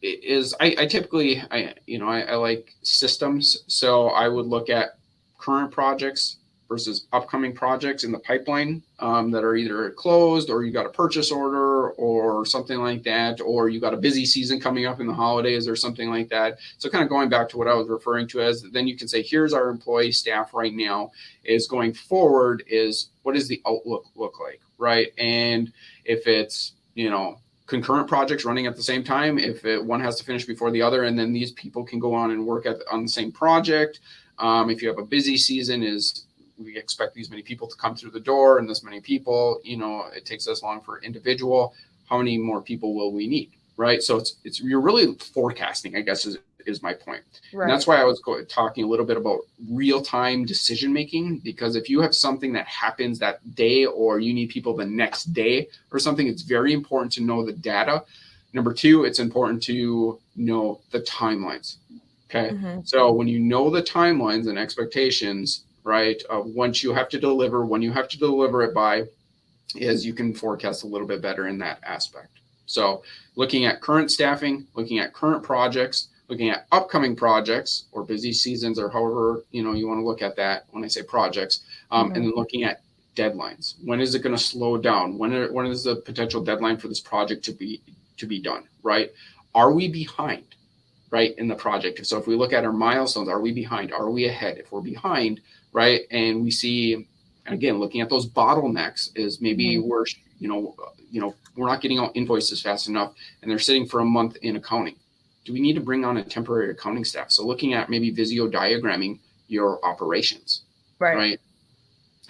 is I typically I like systems. So I would look at current projects, versus upcoming projects in the pipeline that are either closed, or you got a purchase order or something like that, or you got a busy season coming up in the holidays or something like that. So kind of going back to what I was referring to as, then you can say, here's our employee staff right now, is going forward is what does the outlook look like, right? And if it's, concurrent projects running at the same time, if one has to finish before the other, and then these people can go on and work on the same project. If you have a busy season, is we expect these many people to come through the door, and this many people, it takes this long for individual. How many more people will we need, right? So it's you're really forecasting, I guess, is my point. Right. And that's why I was talking a little bit about real-time decision making, because if you have something that happens that day, or you need people the next day or something, it's very important to know the data. Number two, it's important to know the timelines. Okay. Mm-hmm. So when you know the timelines and expectations, right, once you have to deliver, when you have to deliver it by, is you can forecast a little bit better in that aspect. So looking at current staffing, looking at current projects, looking at upcoming projects or busy seasons, or however you want to look at that when I say projects, and then looking at deadlines. When is it going to slow down? When is the potential deadline for this project to be done? Right? Are we behind? Right, in the project? So if we look at our milestones, are we behind? Are we ahead? If we're behind, right, and we see, and again, looking at those bottlenecks, is maybe we're we're not getting out invoices fast enough, and they're sitting for a month in accounting. Do we need to bring on a temporary accounting staff? So looking at maybe Visio diagramming your operations, right?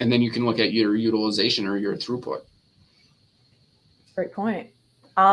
And then you can look at your utilization or your throughput. Great point.